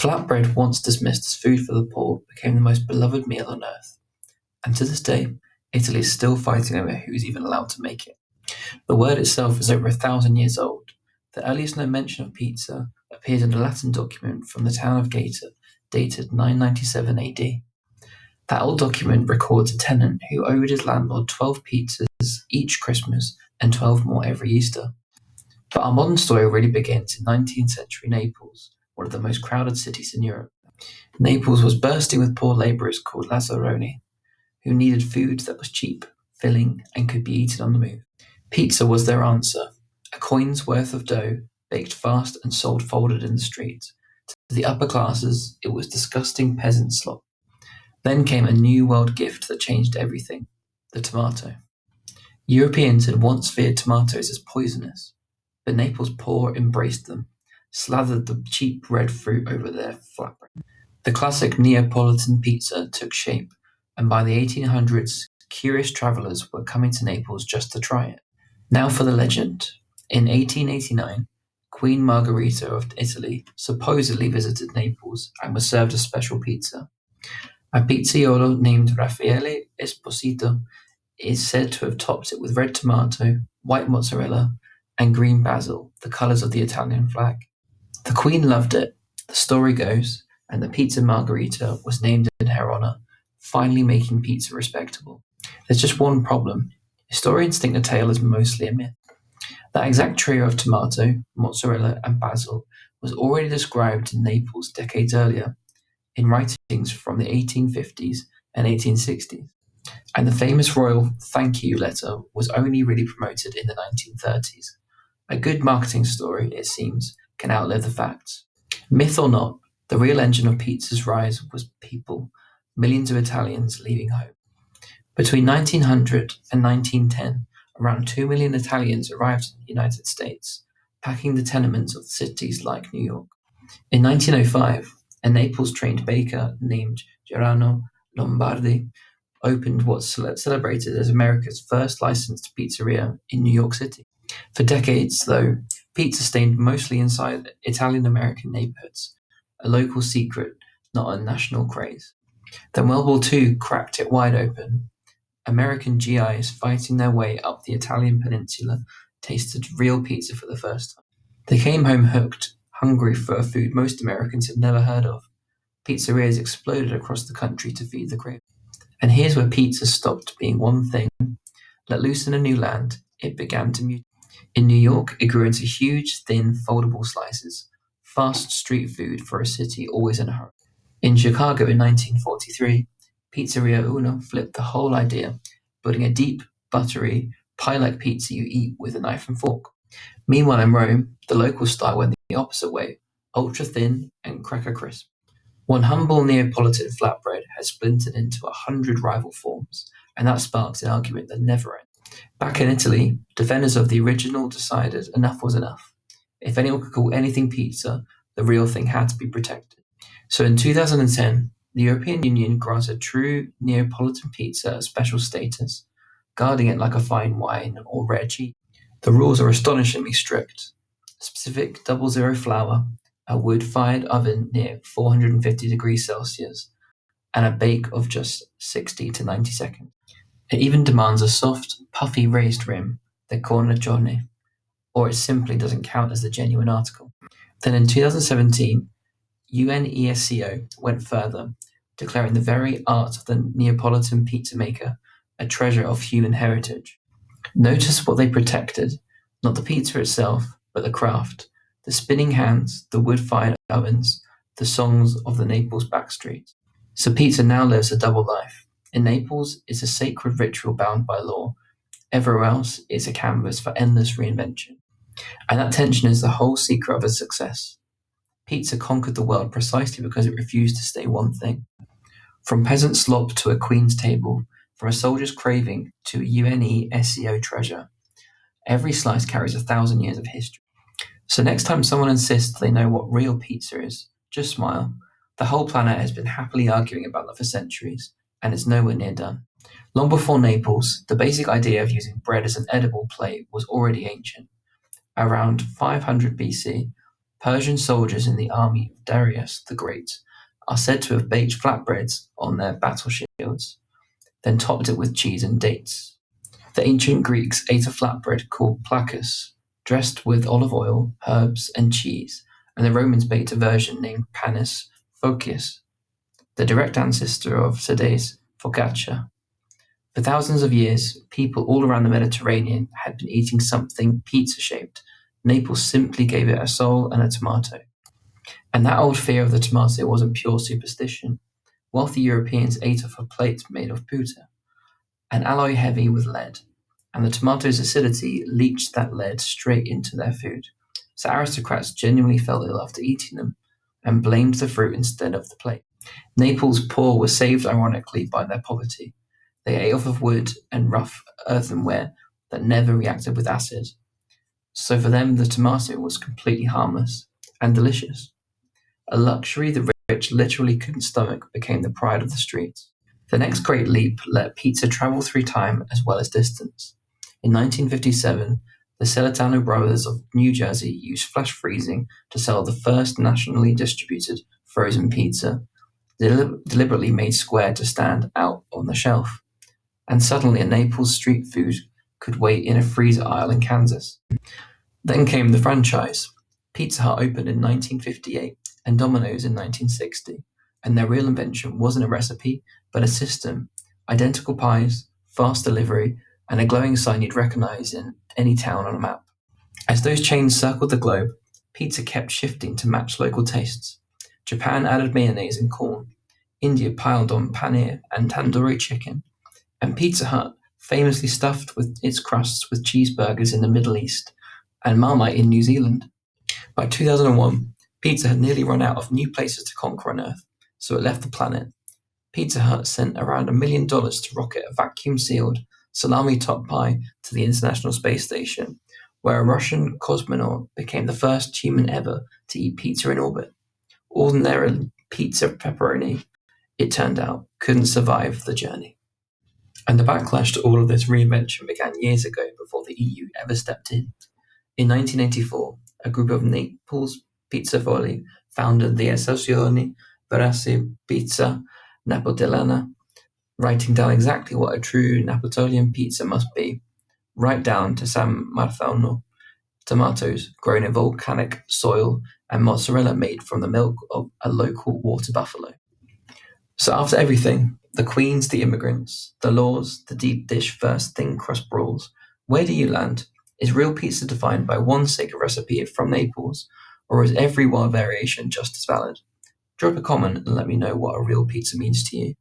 Flatbread, once dismissed as food for the poor, became the most beloved meal on earth, and to this day, Italy is still fighting over who's even allowed to make it. The word itself is over 1,000 years old. The earliest known mention of pizza appears in a Latin document from the town of Gaeta, dated 997 AD. That old document records a tenant who owed his landlord 12 pizzas each Christmas and 12 more every Easter. But our modern story really begins in 19th century Naples, one of the most crowded cities in Europe. Naples was bursting with poor labourers called lazzaroni, who needed food that was cheap, filling, and could be eaten on the move. Pizza was their answer, a coin's worth of dough, baked fast and sold folded in the streets. To the upper classes, it was disgusting peasant slop. Then came a new world gift that changed everything: the tomato. Europeans had once feared tomatoes as poisonous, but Naples poor embraced them, slathered the cheap red fruit over their flatbread. The classic Neapolitan pizza took shape, and by the 1800s, curious travellers were coming to Naples just to try it. Now for the legend. In 1889, Queen Margherita of Italy supposedly visited Naples and was served a special pizza. A pizzaiolo named Raffaele Esposito is said to have topped it with red tomato, white mozzarella, and green basil, the colours of the Italian flag. The Queen loved it, the story goes, and the pizza Margherita was named in her honour, finally making pizza respectable. There's just one problem. Historians think the tale is mostly a myth. That exact trio of tomato, mozzarella, and basil was already described in Naples decades earlier, in writings from the 1850s and 1860s. And the famous royal thank you letter was only really promoted in the 1930s. A good marketing story, it seems, can outlive the facts. Myth or not, the real engine of pizza's rise was people, millions of Italians leaving home. Between 1900 and 1910, around 2 million Italians arrived in the United States, packing the tenements of cities like New York. In 1905, a Naples-trained baker named Gerano Lombardi opened what's celebrated as America's first licensed pizzeria in New York City. For decades, though, pizza stayed mostly inside Italian-American neighborhoods, a local secret, not a national craze. Then World War II cracked it wide open. American GIs fighting their way up the Italian peninsula tasted real pizza for the first time. They came home hooked, hungry for a food most Americans had never heard of. Pizzerias exploded across the country to feed the craving. And here's where pizza stopped being one thing. Let loose in a new land, it began to mutate. In New York, it grew into huge, thin, foldable slices, fast street food for a city always in a hurry. In Chicago in 1943, Pizzeria Uno flipped the whole idea, building a deep, buttery, pie-like pizza you eat with a knife and fork. Meanwhile in Rome, the local style went the opposite way, ultra-thin and cracker crisp. One humble Neapolitan flatbread has splintered into 100 rival forms, and that sparks an argument that never ends. Back in Italy, defenders of the original decided enough was enough. If anyone could call anything pizza, the real thing had to be protected. So in 2010, the European Union granted true Neapolitan pizza a special status, guarding it like a fine wine or rare cheese. The rules are astonishingly strict. Specific 00 flour, a wood-fired oven near 450 degrees Celsius, and a bake of just 60 to 90 seconds. It even demands a soft, puffy raised rim, the cornicione, or it simply doesn't count as the genuine article. Then in 2017, UNESCO went further, declaring the very art of the Neapolitan pizza maker a treasure of human heritage. Notice what they protected, not the pizza itself, but the craft, the spinning hands, the wood-fired ovens, the songs of the Naples backstreets. So pizza now lives a double life. In Naples, it's a sacred ritual bound by law. Everywhere else, it's a canvas for endless reinvention. And that tension is the whole secret of its success. Pizza conquered the world precisely because it refused to stay one thing. From peasant slop to a queen's table, from a soldier's craving to a UNESCO treasure, every slice carries 1,000 years of history. So next time someone insists they know what real pizza is, just smile. The whole planet has been happily arguing about that for centuries, and it's nowhere near done. Long before Naples, the basic idea of using bread as an edible plate was already ancient. Around 500 BC, Persian soldiers in the army of Darius the Great are said to have baked flatbreads on their battle shields, then topped it with cheese and dates. The ancient Greeks ate a flatbread called plakos, dressed with olive oil, herbs, and cheese, and the Romans baked a version named panis phocis, the direct ancestor of today's focaccia. For thousands of years, people all around the Mediterranean had been eating something pizza-shaped. Naples simply gave it a soul and a tomato. And that old fear of the tomato wasn't pure superstition. Wealthy Europeans ate off a plate made of puta, an alloy heavy with lead, and the tomato's acidity leached that lead straight into their food. So aristocrats genuinely felt ill after eating them and blamed the fruit instead of the plate. Naples' poor were saved ironically by their poverty. They ate off of wood and rough earthenware that never reacted with acid. So for them, the tomato was completely harmless and delicious. A luxury the rich literally couldn't stomach became the pride of the streets. The next great leap let pizza travel through time as well as distance. In 1957, the Celentano brothers of New Jersey used flash freezing to sell the first nationally distributed frozen pizza, deliberately made square to stand out on the shelf. And suddenly a Naples street food could wait in a freezer aisle in Kansas. Then came the franchise. Pizza Hut opened in 1958 and Domino's in 1960, and their real invention wasn't a recipe, but a system: identical pies, fast delivery, and a glowing sign you'd recognize in any town on a map. As those chains circled the globe, pizza kept shifting to match local tastes. Japan added mayonnaise and corn. India piled on paneer and tandoori chicken. And Pizza Hut famously stuffed with its crusts with cheeseburgers in the Middle East and Marmite in New Zealand. By 2001, pizza had nearly run out of new places to conquer on Earth, so it left the planet. Pizza Hut sent around $1 million to rocket a vacuum-sealed, salami-topped pie to the International Space Station, where a Russian cosmonaut became the first human ever to eat pizza in orbit. Ordinary pizza pepperoni, it turned out, couldn't survive the journey. And the backlash to all of this reinvention began years ago before the EU ever stepped in. In 1984, a group of Naples pizzaioli founded the Associazione Verace Pizza Napolitana, writing down exactly what a true Napoleon pizza must be, right down to San Marzano tomatoes grown in volcanic soil and mozzarella made from the milk of a local water buffalo. So after everything, the queens, the immigrants, the laws, the deep dish first thin crust brawls, where do you land? Is real pizza defined by one sacred recipe from Naples, or is every wild variation just as valid? Drop a comment and let me know what a real pizza means to you.